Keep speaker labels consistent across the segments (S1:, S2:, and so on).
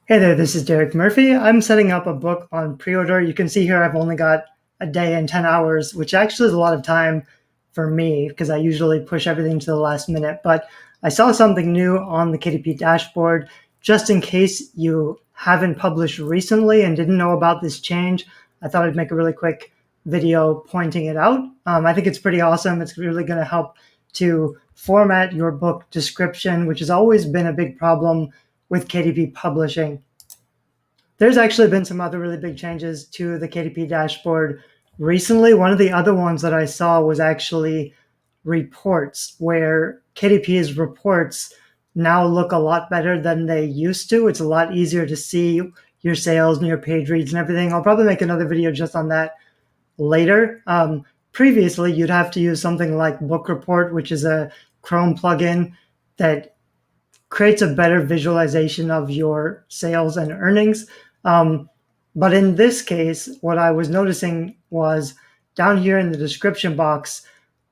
S1: Hey there, this is Derek Murphy. I'm setting up a book on pre-order. You can see here I've only got a day and 10 hours, which actually is a lot of time for me because I usually push everything to the last minute. But I saw something new on the Kdp dashboard. Just in case you haven't published recently and didn't know about this change, I thought I'd make a really quick video pointing it out. I think it's pretty awesome. It's really going to help to format your book description, which has always been a big problem with Kdp publishing. There's actually been some other really big changes to the Kdp dashboard recently. One of the other ones that I saw was actually reports, where Kdp's reports now look a lot better than they used to. It's a lot easier to see your sales and your page reads and everything. I'll probably make another video just on that later. Previously, you'd have to use something like Book Report, which is a Chrome plugin that creates a better visualization of your sales and earnings. But in this case, what I was noticing was down here in the description box,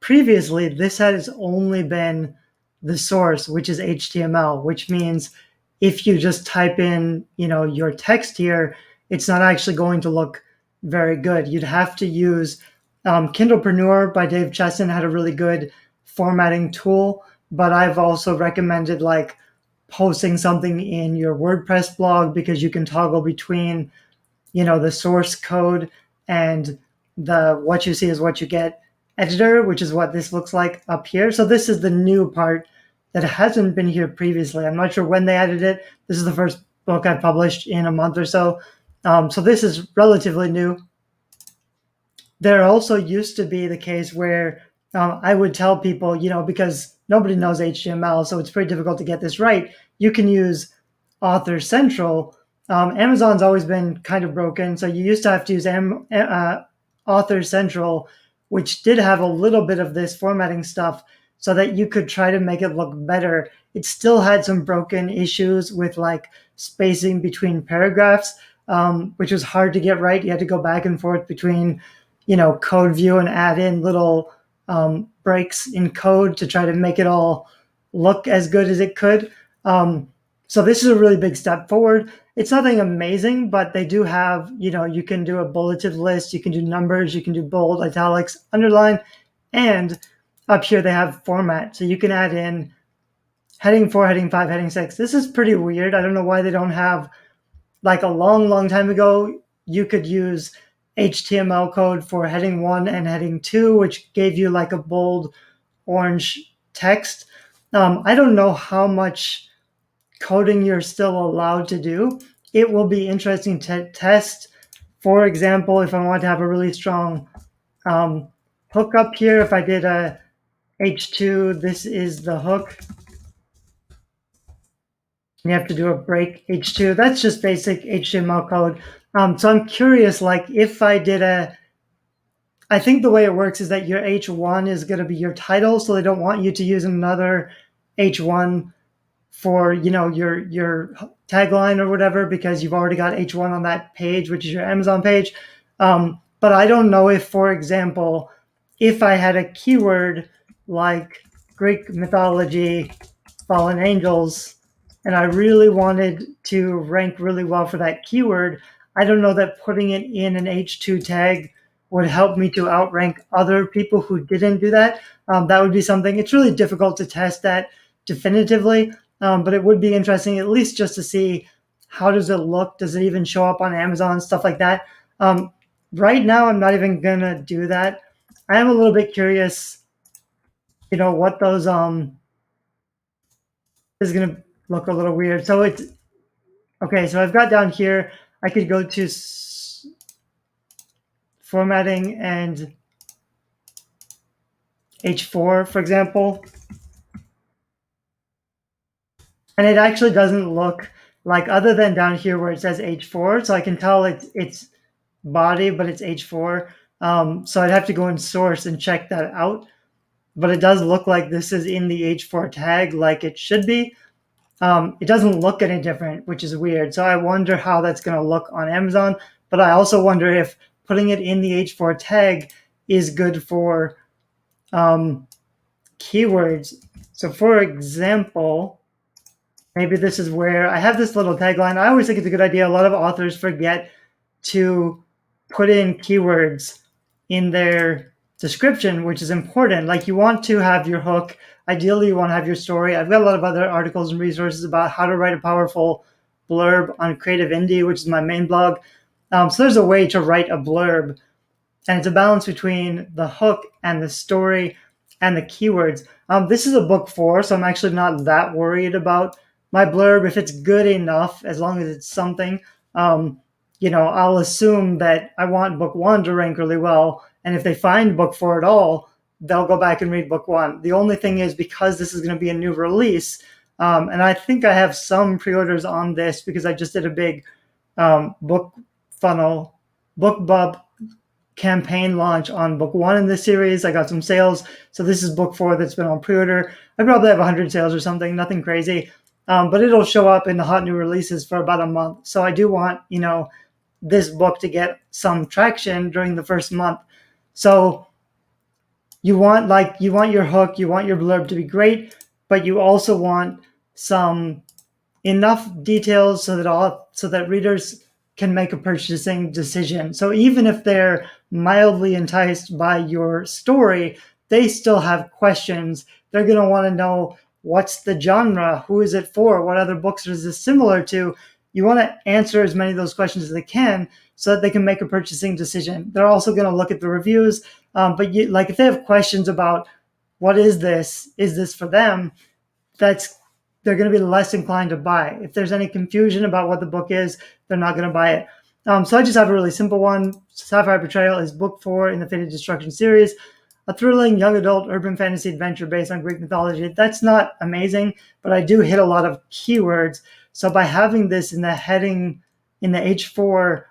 S1: previously this has only been the source, which is HTML, which means if you just type in, your text here, it's not actually going to look very good. You'd have to use Kindlepreneur by Dave Chesson had a really good formatting tool, but I've also recommended like posting something in your WordPress blog because you can toggle between, the source code and the what you see is what you get editor, which is what this looks like up here. So this is the new part that hasn't been here previously. I'm not sure when they added it. This is the first book I've published in a month or so. So this is relatively new. There also used to be the case where I would tell people, because nobody knows HTML, so it's pretty difficult to get this right. You can use Author Central. Amazon's always been kind of broken, so you used to have to use Author Central, which did have a little bit of this formatting stuff so that you could try to make it look better. It still had some broken issues with like spacing between paragraphs, which was hard to get right. You had to go back and forth between code view and add in little breaks in code to try to make it all look as good as it could. So this is a really big step forward. It's nothing amazing, but they do have, you can do a bulleted list, you can do numbers, you can do bold, italics, underline, and up here they have format. So you can add in heading 4, heading 5, heading 6. This is pretty weird. I don't know why they don't have, like a long time ago, you could use HTML code for heading 1 and heading 2, which gave you like a bold orange text. I don't know how much coding you're still allowed to do. It will be interesting to test. For example, if I want to have a really strong hook up here, if I did a H2, this is the hook. You have to do a break H2. That's just basic HTML code. So I'm curious, like if I did I think the way it works is that your H1 is going to be your title, so they don't want you to use another H1 for your tagline or whatever because you've already got H1 on that page, which is your Amazon page. But I don't know if, for example, if I had a keyword like Greek mythology, fallen angels, and I really wanted to rank really well for that keyword, I don't know that putting it in an H2 tag would help me to outrank other people who didn't do that. That would be something. It's really difficult to test that definitively, but it would be interesting at least just to see how does it look? Does it even show up on Amazon? Stuff like that. Right now, I'm not even going to do that. I am a little bit curious, what those is going to look a little weird. So it's okay. So I've got down here, I could go to formatting and H4, for example. And it actually doesn't look like, other than down here where it says H4, so I can tell it's body, but it's H4. So I'd have to go in source and check that out. But it does look like this is in the H4 tag like it should be. It doesn't look any different, which is weird. So I wonder how that's going to look on Amazon. But I also wonder if putting it in the H4 tag is good for keywords. So for example, Maybe this is where I have this little tagline. I always think it's a good idea. A lot of authors forget to put in keywords in their description, which is important. Like you want to have your hook. Ideally, you want to have your story. I've got a lot of other articles and resources about how to write a powerful blurb on Creative Indie, which is my main blog. So there's a way to write a blurb, and it's a balance between the hook and the story and the keywords. This is a book 4, so I'm actually not that worried about my blurb. If it's good enough, as long as it's something, I'll assume that I want book 1 to rank really well, and if they find book 4 at all, they'll go back and read book 1. The only thing is, because this is going to be a new release, and I think I have some pre-orders on this because I just did a big book funnel, BookBub campaign launch on book 1 in this series. I got some sales. So this is book 4 that's been on pre-order. I probably have 100 sales or something, nothing crazy. But it'll show up in the hot new releases for about a month. So I do want, this book to get some traction during the first month. So you want your hook, you want your blurb to be great, but you also want some enough details so that readers can make a purchasing decision. So even if they're mildly enticed by your story, they still have questions. They're going to want to know, what's the genre? Who is it for? What other books is this similar to? You want to answer as many of those questions as they can so that they can make a purchasing decision. They're also going to look at the reviews, but if they have questions about what is this for them, they're going to be less inclined to buy. If there's any confusion about what the book is, they're not going to buy it. So I just have a really simple one. Sci-Fi Betrayal is book 4 in the Fated Destruction series, a thrilling young adult urban fantasy adventure based on Greek mythology. That's not amazing, but I do hit a lot of keywords. So by having this in the heading, in the H4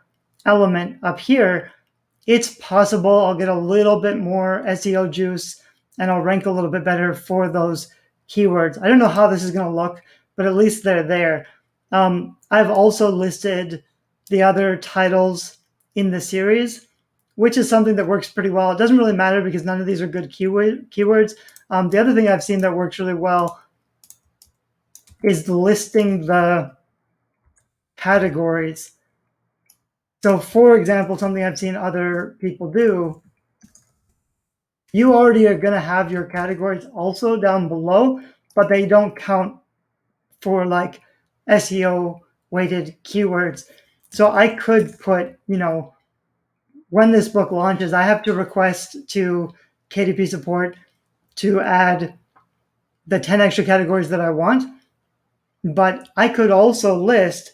S1: element up here, it's possible I'll get a little bit more SEO juice and I'll rank a little bit better for those keywords. I don't know how this is going to look, but at least they're there. I've also listed the other titles in the series, which is something that works pretty well. It doesn't really matter because none of these are good keywords. The other thing I've seen that works really well is listing the categories. So for example, something I've seen other people do, you already are going to have your categories also down below, but they don't count for like SEO weighted keywords. So I could put, when this book launches, I have to request to KDP support to add the 10 extra categories that I want. But I could also list,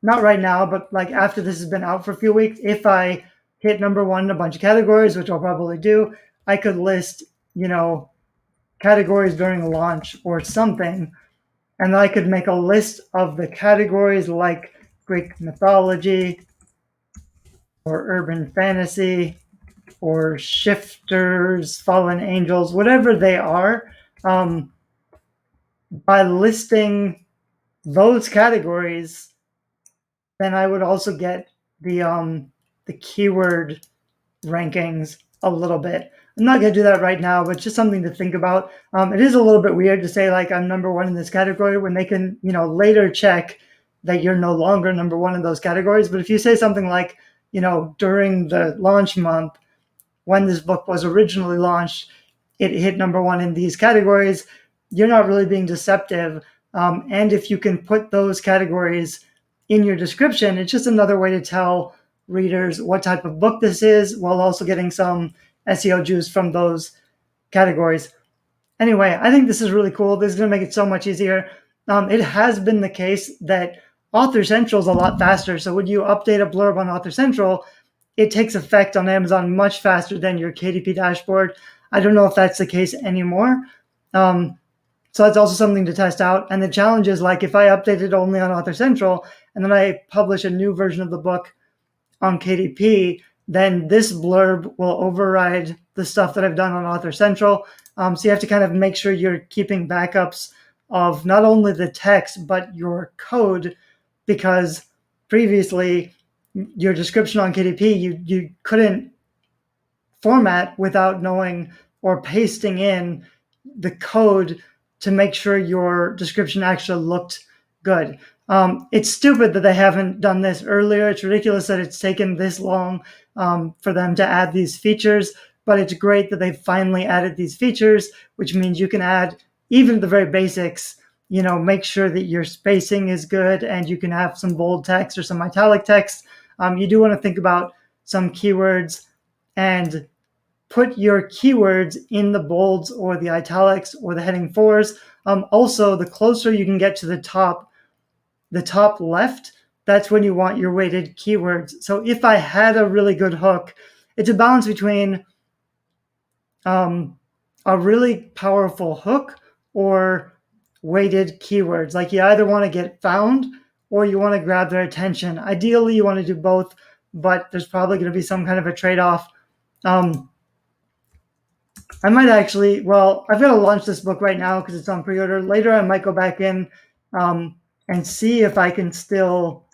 S1: not right now, but like after this has been out for a few weeks, if I hit number 1 in a bunch of categories, which I'll probably do, I could list, categories during launch or something. And I could make a list of the categories like Greek mythology or urban fantasy or shifters, fallen angels, whatever they are. By listing those categories, then I would also get the keyword rankings a little bit. I'm not going to do that right now, but just something to think about. It is a little bit weird to say like I'm number 1 in this category when they can, later check that you're no longer number 1 in those categories. But if you say something like, during the launch month, when this book was originally launched, it hit number 1 in these categories, you're not really being deceptive. And if you can put those categories in your description, it's just another way to tell readers what type of book this is while also getting some SEO juice from those categories. Anyway, I think this is really cool. This is going to make it so much easier. It has been the case that Author Central is a lot faster. So when you update a blurb on Author Central, it takes effect on Amazon much faster than your KDP dashboard. I don't know if that's the case anymore. So that's also something to test out. And the challenge is like if I update it only on Author Central and then I publish a new version of the book on KDP, then this blurb will override the stuff that I've done on Author Central. So you have to kind of make sure you're keeping backups of not only the text, but your code, because previously your description on KDP, you couldn't format without knowing or pasting in the code to make sure your description actually looked good. It's stupid that they haven't done this earlier. It's ridiculous that it's taken this long for them to add these features, but it's great that they finally added these features, which means you can add even the very basics, make sure that your spacing is good and you can have some bold text or some italic text. You do want to think about some keywords and put your keywords in the bolds or the italics or the heading 4s. Also, the closer you can get to the top left, that's when you want your weighted keywords. So if I had a really good hook, it's a balance between a really powerful hook or weighted keywords. Like you either want to get found or you want to grab their attention. Ideally, you want to do both, but there's probably going to be some kind of a trade-off. I might actually, I've got to launch this book right now because it's on pre-order. Later, I might go back in and see if I can still,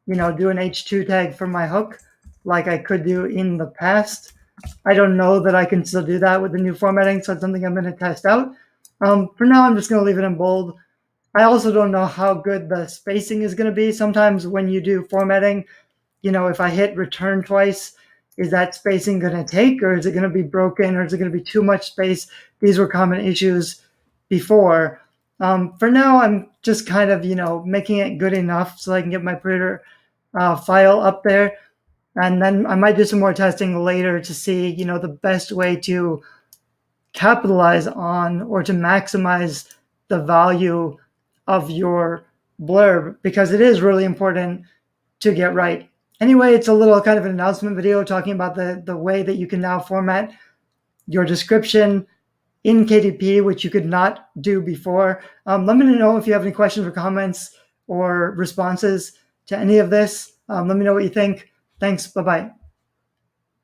S1: do an H2 tag for my hook like I could do in the past. I don't know that I can still do that with the new formatting, so it's something I'm going to test out. For now, I'm just going to leave it in bold. I also don't know how good the spacing is going to be. Sometimes when you do formatting, if I hit return twice, is that spacing going to take, or is it going to be broken, or is it going to be too much space? These were common issues before. For now, I'm just kind of, making it good enough so I can get my printer file up there. And then I might do some more testing later to see, the best way to capitalize on or to maximize the value of your blurb, because it is really important to get right. Anyway, it's a little kind of an announcement video talking about the way that you can now format your description in KDP, which you could not do before. Let me know if you have any questions or comments or responses to any of this. Let me know what you think. Thanks. Bye-bye.